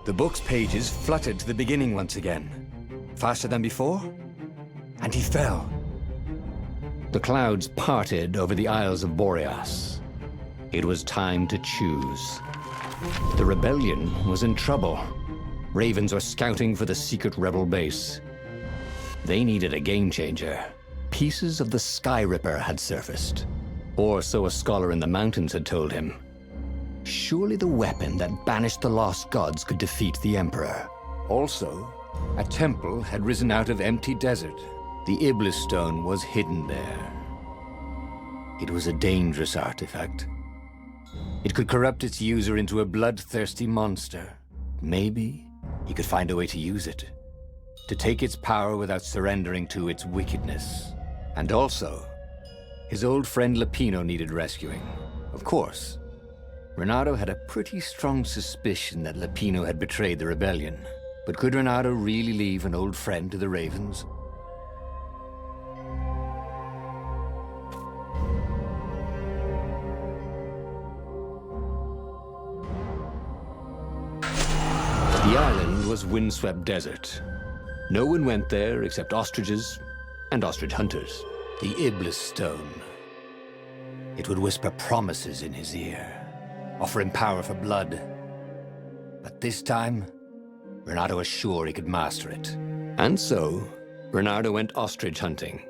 The book's pages fluttered to the beginning once again. Faster than before, and he fell. The clouds parted over the Isles of Boreas. It was time to choose. The rebellion was in trouble. Ravens were scouting for the secret rebel base. They needed a game changer. Pieces of the Sky Ripper had surfaced. Or so a scholar in the mountains had told him. Surely the weapon that banished the lost gods could defeat the Emperor. Also, a temple had risen out of empty desert. The Iblis stone was hidden there. It was a dangerous artifact. It could corrupt its user into a bloodthirsty monster. Maybe he could find a way to use it, to take its power without surrendering to its wickedness. And also, his old friend Lupino needed rescuing. Of course, Renato had a pretty strong suspicion that Lupino had betrayed the rebellion. But could Renato really leave an old friend to the Ravens? The island was windswept desert. No one went there except ostriches and ostrich hunters. The Iblis stone. It would whisper promises in his ear, offer him power for blood. But this time, Renato was sure he could master it. And so, Renato went ostrich hunting.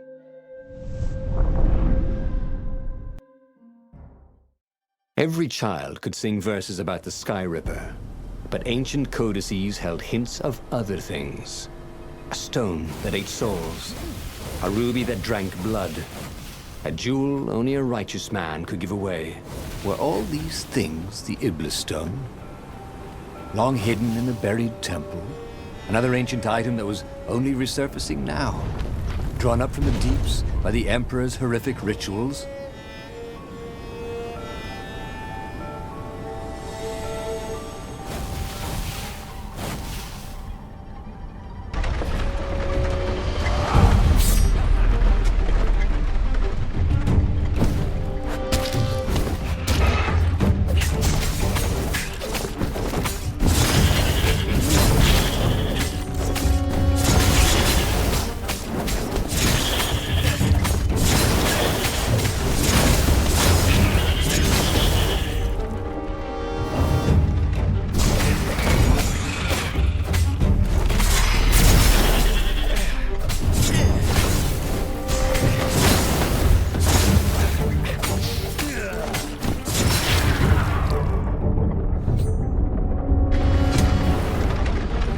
Every child could sing verses about the Sky Ripper, but ancient codices held hints of other things. A stone that ate souls, a ruby that drank blood, a jewel only a righteous man could give away. Were all these things the Iblis stone? Long hidden in a buried temple? Another ancient item that was only resurfacing now? Drawn up from the deeps by the Emperor's horrific rituals?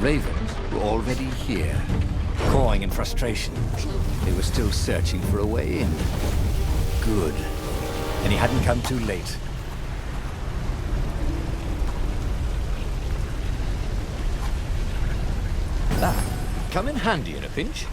Ravens were already here, cawing in frustration. They were still searching for a way in. Good. And he hadn't come too late. That come in handy in a pinch.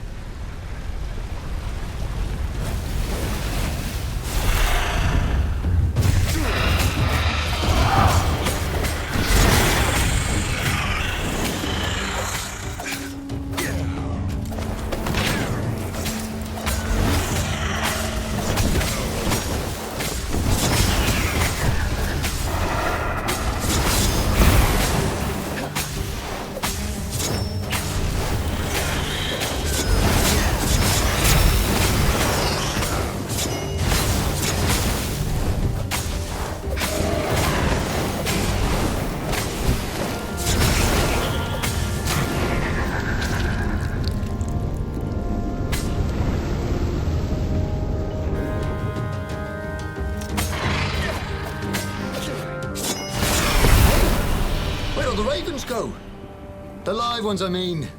The ravens go. The live ones, I mean.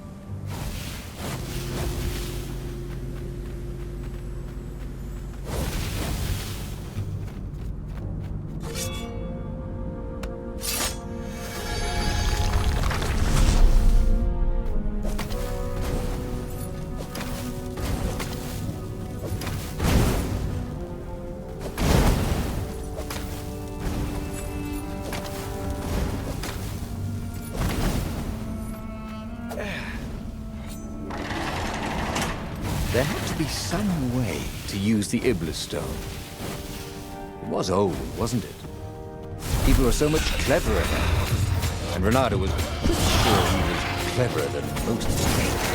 There had to be some way to use the Iblis stone. It was old, wasn't it? People were so much cleverer then. and Renato was pretty sure he was cleverer than most of them.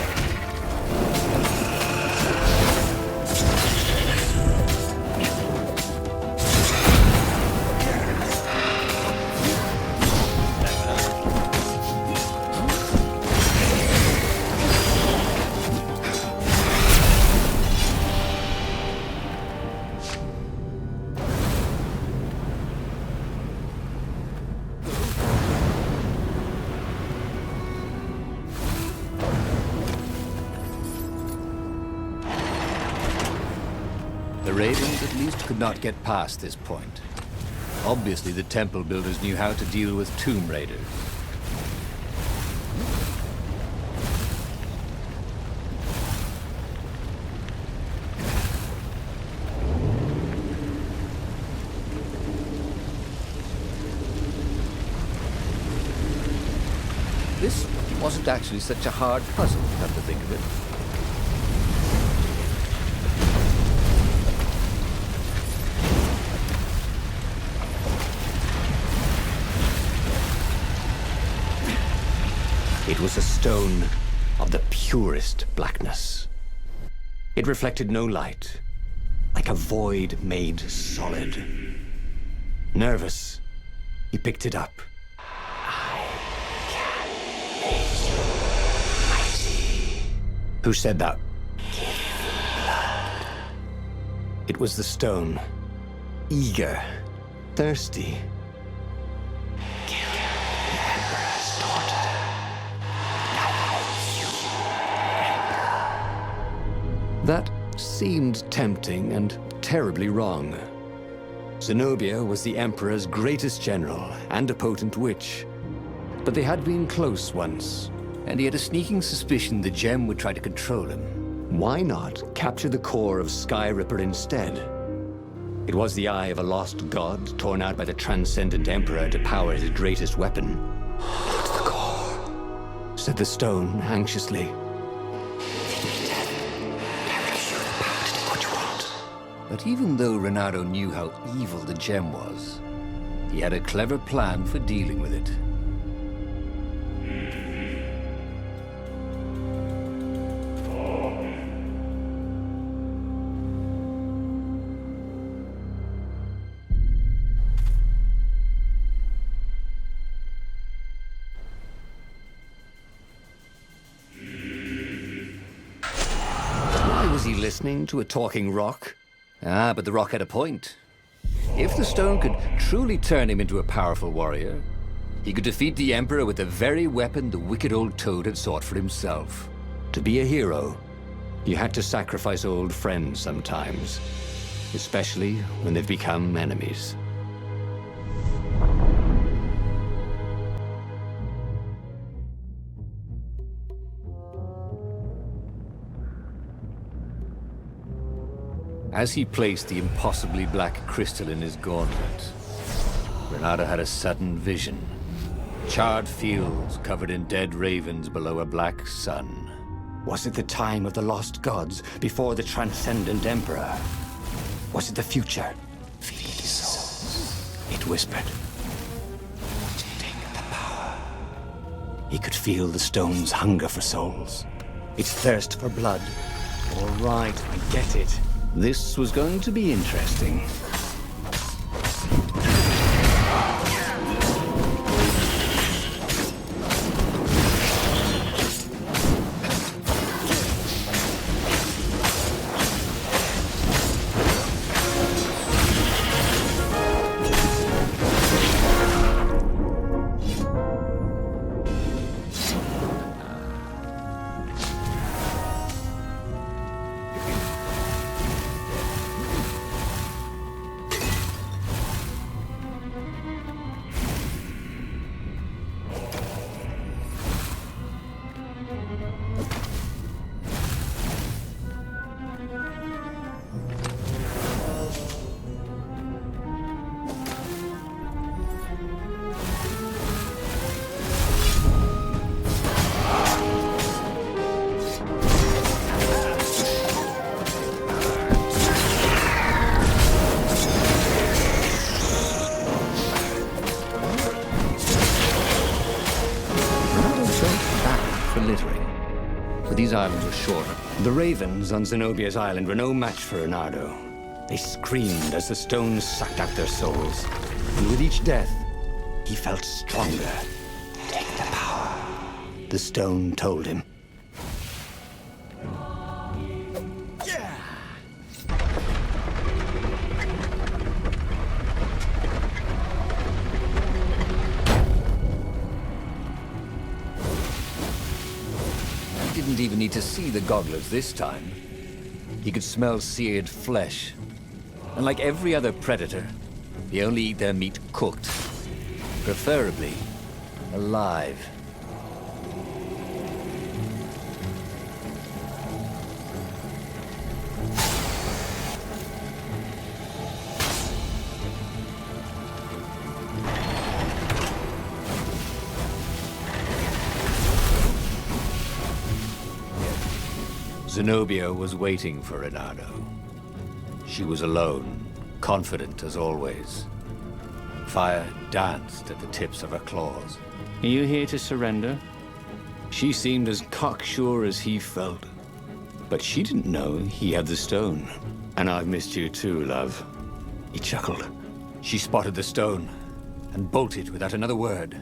The Ravens at least could not get past this point. Obviously, the temple builders knew how to deal with tomb raiders. This wasn't actually such a hard puzzle, come to think of it. It was a stone of the purest blackness. It reflected no light, like a void made solid. Nervous, he picked it up. I can make you mighty. Who said that? Give me blood. It was the stone, eager, thirsty. Kill the Emperor's daughter. That seemed tempting and terribly wrong. Zenobia was the Emperor's greatest general and a potent witch. But they had been close once, and he had a sneaking suspicion the gem would try to control him. Why not capture the core of Sky Ripper instead? It was the eye of a lost god torn out by the Transcendent Emperor to power his greatest weapon. Not the core, said the stone anxiously. But even though Renato knew how evil the gem was, he had a clever plan for dealing with it. Why was he listening to a talking rock? Ah, but the rock had a point. If the stone could truly turn him into a powerful warrior, he could defeat the Emperor with the very weapon the wicked old toad had sought for himself. To be a hero, you had to sacrifice old friends sometimes, especially when they've become enemies. As he placed the impossibly black crystal in his gauntlet, Renato had a sudden vision. Charred fields covered in dead ravens below a black sun. Was it the time of the lost gods before the Transcendent Emperor? Was it the future? Feed souls, it whispered. Take the power. He could feel the stone's hunger for souls, its thirst for blood. All right, I get it. This was going to be interesting. but these islands were shorter. The ravens on Zenobia's island were no match for Reynardo. They screamed as the stones sucked out their souls. And with each death, he felt stronger. Take the power, the stone told him. He didn't even need to see the gogglers this time. He could smell seared flesh. And like every other predator, they only eat their meat cooked. Preferably alive. Zenobia was waiting for Reynardo. She was alone, confident as always. Fire danced at the tips of her claws. Are you here to surrender? She seemed as cocksure as he felt. But she didn't know he had the stone. And I've missed you too, love. He chuckled. She spotted the stone and bolted without another word.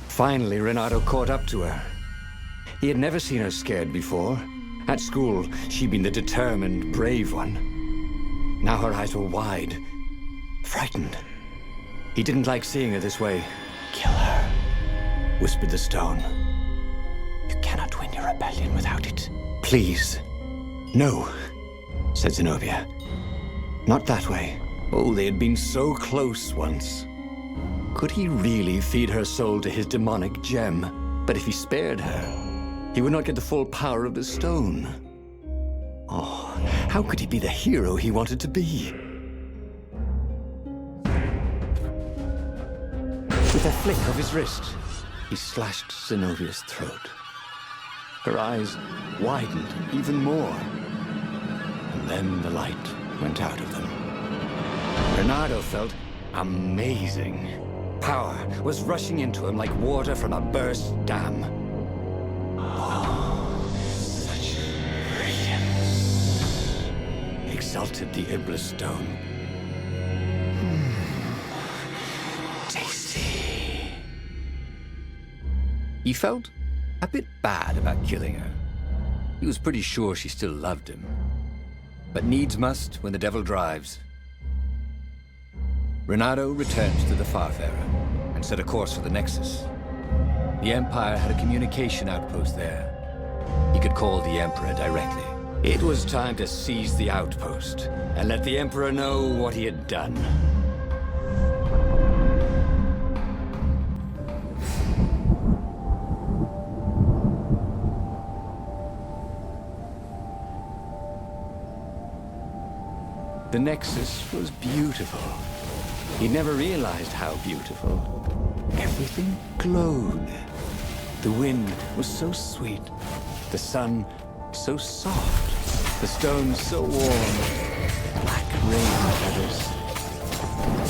Finally, Reynardo caught up to her. He had never seen her scared before. At school, she'd been the determined, brave one. Now her eyes were wide, frightened. He didn't like seeing her this way. Kill her, whispered the stone. You cannot win your rebellion without it. Please. No, said Zenobia. Not that way. Oh, they had been so close once. Could he really feed her soul to his demonic gem? But if he spared her, he would not get the full power of the stone. Oh, how could he be the hero he wanted to be? With a flick of his wrist, he slashed Zenobia's throat. Her eyes widened even more. And then the light went out of them. Reynardo felt amazing. Power was rushing into him like water from a burst dam. Oh, such brilliance, exulted the Iblis stone. Tasty. He felt a bit bad about killing her. He was pretty sure she still loved him. But needs must when the devil drives. Reynardo returned to the Farfarer and set a course for the Nexus. The Empire had a communication outpost there. He could call the Emperor directly. It was time to seize the outpost and let the Emperor know what he had done. The Nexus was beautiful. He'd never realized how beautiful. Everything glowed. The wind was so sweet. The sun so soft. The stones so warm. Black rain feathers.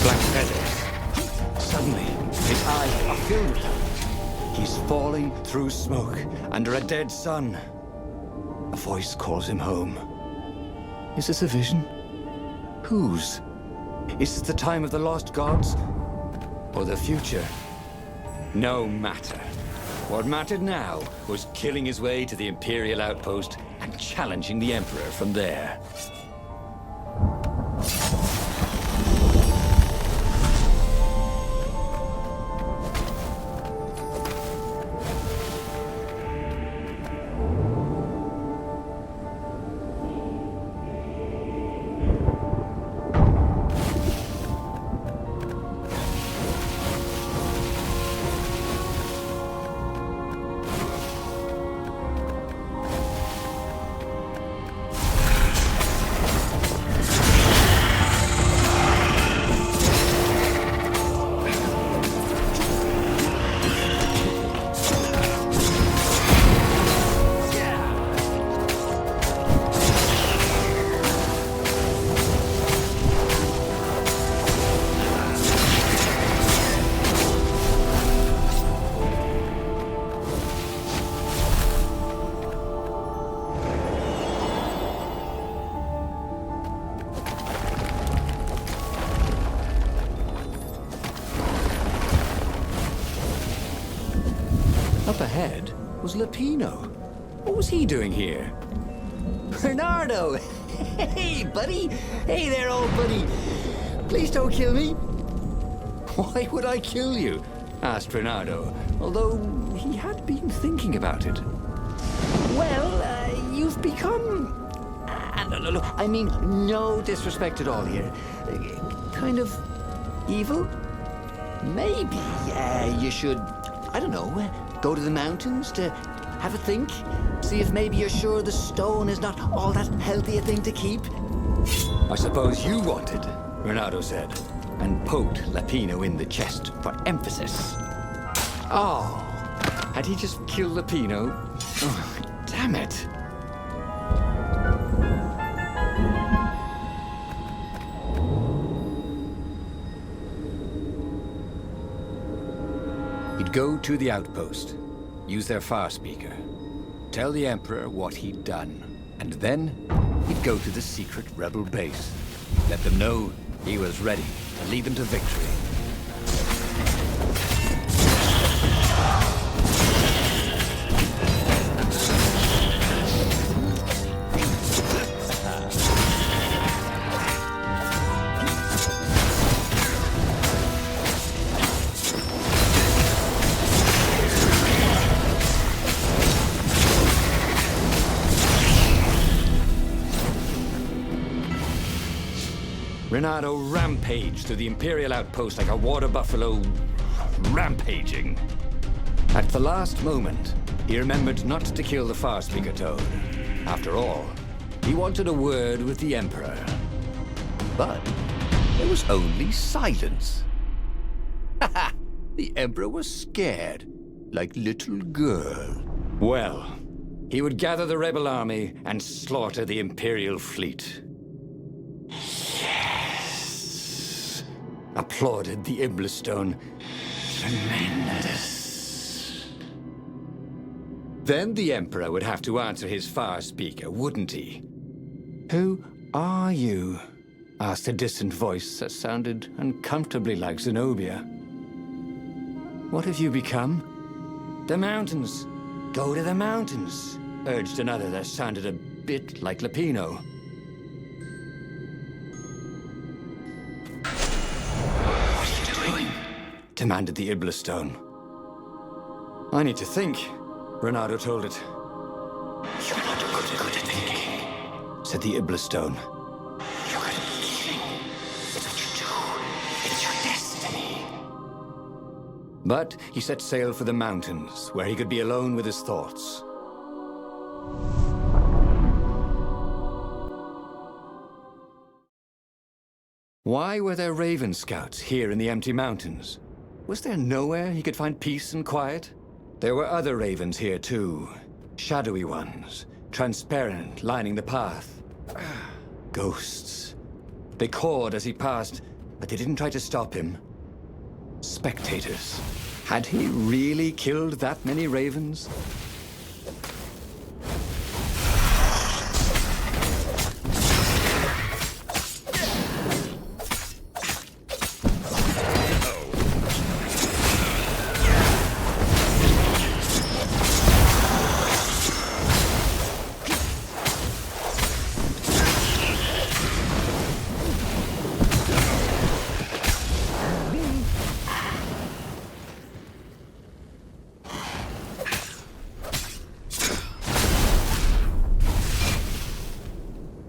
Black feathers. Suddenly, his eyes are filled with them. He's falling through smoke, under a dead sun. A voice calls him home. Is this a vision? Whose? Is this the time of the lost gods? Or the future? No matter. What mattered now was killing his way to the Imperial outpost and challenging the Emperor from there. Up ahead was Lapino. What was he doing here? Bernardo! Hey, buddy! Hey there, old buddy! Please don't kill me! Why would I kill you? Asked Bernardo, although he had been thinking about it. Well, you've become... look, I mean, no disrespect at all here. Kind of evil? Maybe you should, I don't know, go to the mountains to have a think? See if maybe you're sure the stone is not all that healthy a thing to keep? I suppose you wanted, Bernardo said, and poked Lapino in the chest for emphasis. Oh, had he just killed Lapino? Oh, damn it. He'd go to the outpost, use their far speaker, tell the Emperor what he'd done, and then he'd go to the secret rebel base, let them know he was ready to lead them to victory. Bernardo rampaged through the Imperial outpost like a water buffalo rampaging. At the last moment, he remembered not to kill the far speaker toad. After all, he wanted a word with the Emperor. But there was only silence. The Emperor was scared, like little girl. Well, he would gather the rebel army and slaughter the Imperial fleet. Applauded the Iblistone. Tremendous. Then the Emperor would have to answer his far speaker, wouldn't he? Who are you? Asked a distant voice that sounded uncomfortably like Zenobia. What have you become? The mountains. Go to the mountains, urged another that sounded a bit like Lapino. Demanded the Iblistone. I need to think, Bernardo told it. You're not good at thinking, said the Iblistone. You're good at killing. It's what you do. It's your destiny. But he set sail for the mountains, where he could be alone with his thoughts. Why were there Raven Scouts here in the empty mountains? Was there nowhere he could find peace and quiet? There were other ravens here too. Shadowy ones, transparent, lining the path. Ghosts. They cawed as he passed, but they didn't try to stop him. Spectators, Had he really killed that many ravens?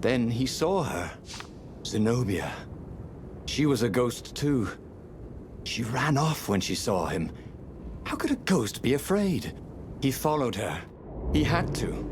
Then he saw her. Zenobia. She was a ghost too. She ran off when she saw him. How could a ghost be afraid? He followed her. He had to.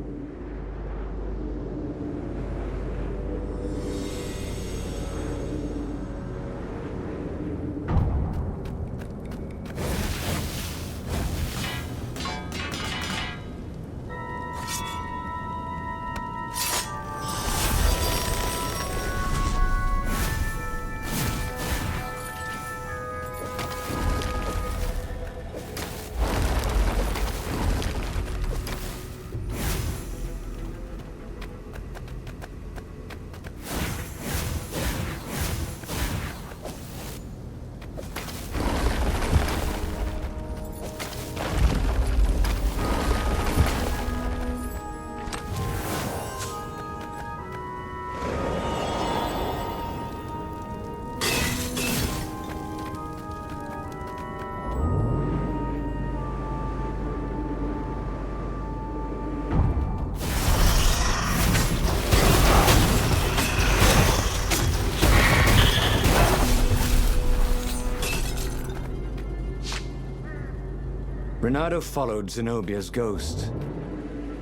Renato followed Zenobia's ghost.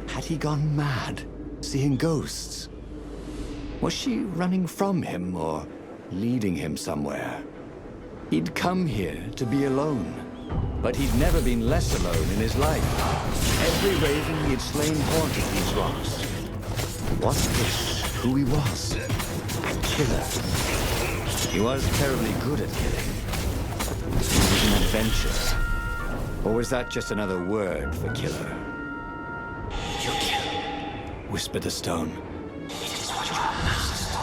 Had he gone mad, seeing ghosts? Was she running from him or leading him somewhere? He'd come here to be alone, but he'd never been less alone in his life. Every raven he had slain haunted these rocks. Was this who he was? A killer. He was terribly good at killing. He was an adventurer. Or was that just another word for killer? You kill, whispered the stone. It is what your master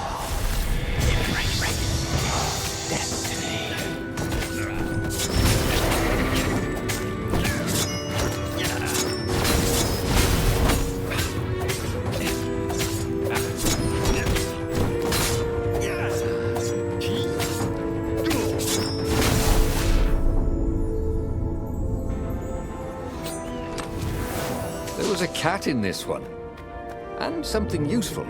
embrace destiny. There was a cat in this one, and something useful.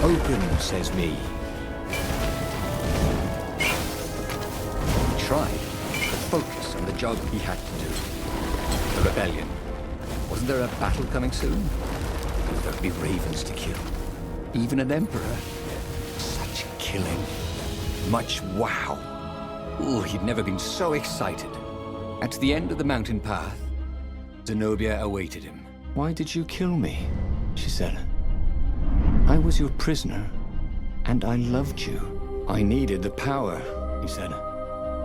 Open, says me. He tried to focus on the job he had to do. The rebellion. Wasn't there a battle coming soon? There'd be ravens to kill. Even an emperor. Such killing. Much wow. Ooh, he'd never been so excited. At the end of the mountain path, Zenobia awaited him. Why did you kill me? she said. I was your prisoner, and I loved you. I needed the power, he said.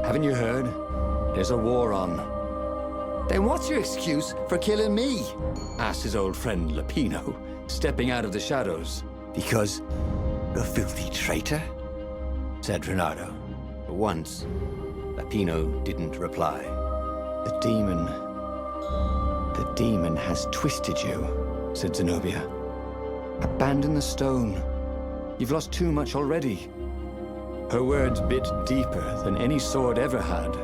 Haven't you heard? There's a war on. Then what's your excuse for killing me? Asked his old friend Lapino, stepping out of the shadows. Because you're a filthy traitor, said Renato. For once, Lapino didn't reply. The demon has twisted you, said Zenobia. Abandon the stone. You've lost too much already. Her words bit deeper than any sword ever had.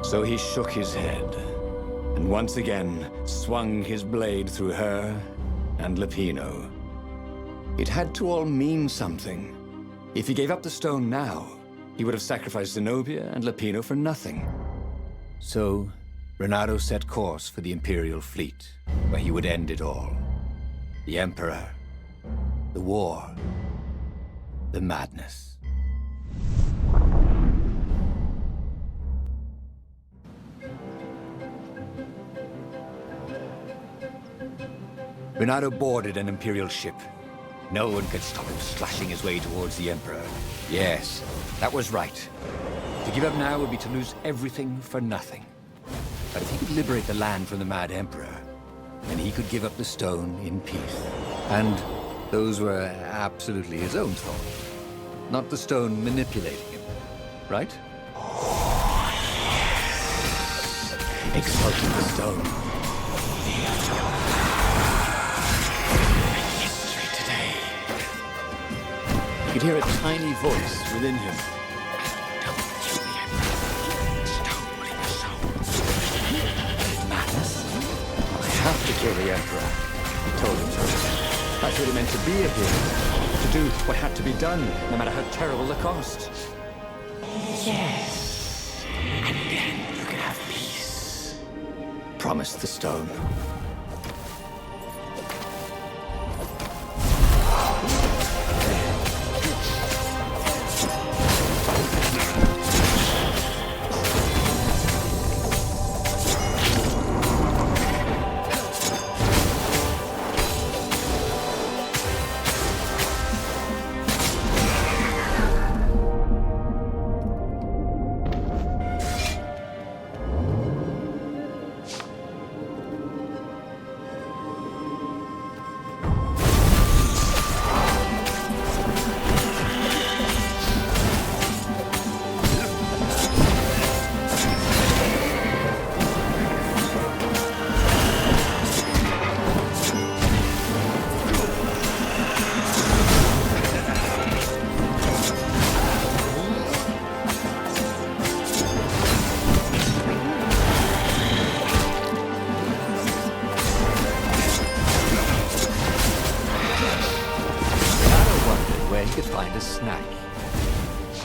So he shook his head, and once again swung his blade through her and Lapino. It had to all mean something. If he gave up the stone now, he would have sacrificed Zenobia and Lapino for nothing. So, Renato set course for the Imperial fleet, where he would end it all. The Emperor, the war, the madness. Renato boarded an Imperial ship. No one could stop him slashing his way towards the Emperor. Yes, that was right. To give up now would be to lose everything for nothing. But if he could liberate the land from the Mad Emperor, then he could give up the stone in peace. And those were absolutely his own thoughts, not the stone manipulating him, right? Exalting the stone. History today. He could hear a tiny voice within him. I have to kill the Emperor, he told himself. That's what it meant to be a hero. To do what had to be done, no matter how terrible the cost. Yes. And then you can have peace, promised the stone.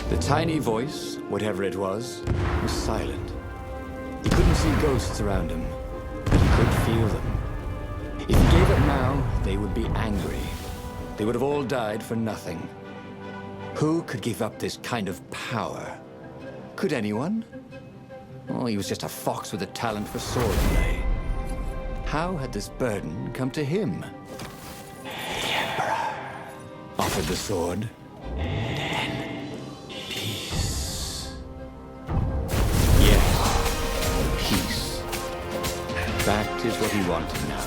The tiny voice, whatever it was silent. He couldn't see ghosts around him, but he could feel them. If he gave up now, they would be angry. They would have all died for nothing. Who could give up this kind of power? Could anyone? Oh, he was just a fox with a talent for swordplay. How had this burden come to him? The Emperor offered the sword. That is what he wanted now.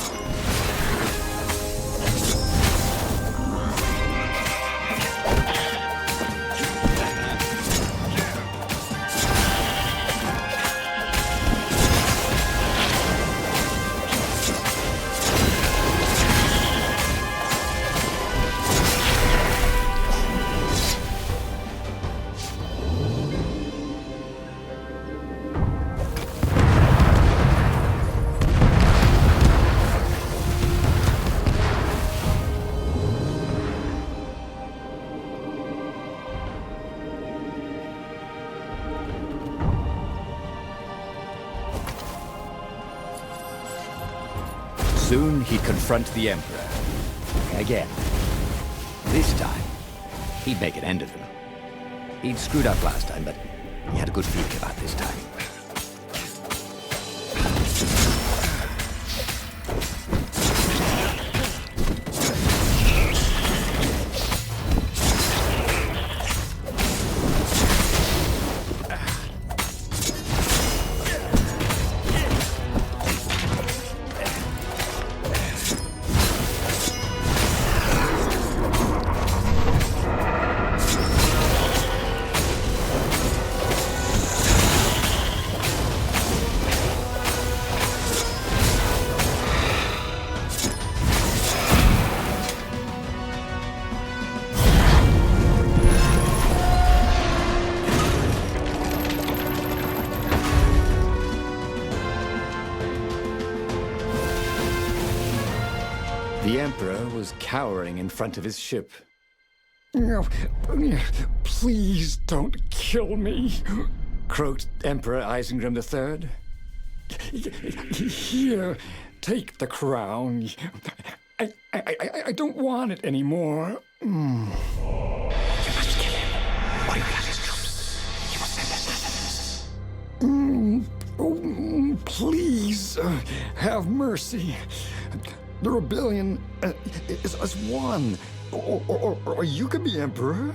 Soon he'd confront the Emperor. Again. This time, he'd make an end of him. He'd screwed up last time, but he had a good feeling about this time. The Emperor was cowering in front of his ship. No, please don't kill me. Croaked Emperor Isengrim III. Here, take the crown. I don't want it anymore. You must kill him, or you'll have his troops. He will send assassins. Oh, please, have mercy. The rebellion is won. Or you could be emperor.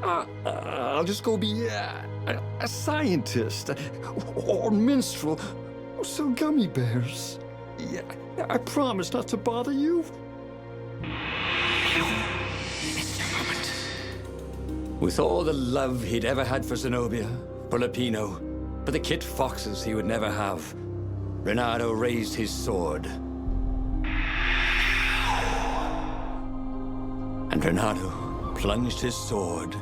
I'll just go be a scientist or minstrel or sell gummy bears. Yeah, I promise not to bother you. It's your moment. With all the love he'd ever had for Zenobia, for Lapino, for the kit foxes he would never have, Renato raised his sword. And Renato plunged his sword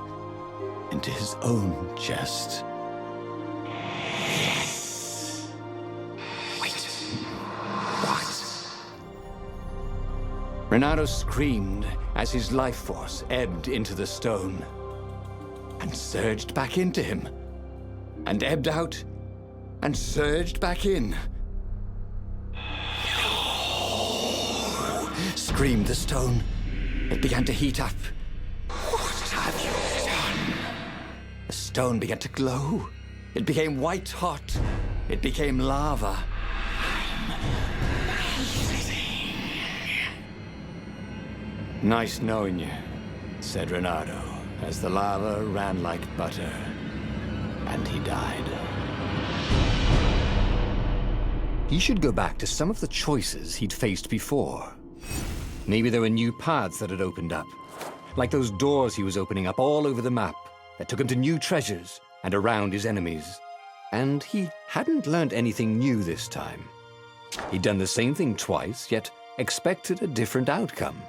into his own chest. Yes. Wait. What? Renato screamed as his life force ebbed into the stone and surged back into him, and ebbed out and surged back in. Screamed the stone. It began to heat up. What have you done? The stone began to glow. It became white hot. It became lava. Nice knowing you, said Renato, as the lava ran like butter. And he died. He should go back to some of the choices he'd faced before. Maybe there were new paths that had opened up, like those doors he was opening up all over the map that took him to new treasures and around his enemies. And he hadn't learned anything new this time. He'd done the same thing twice, yet expected a different outcome.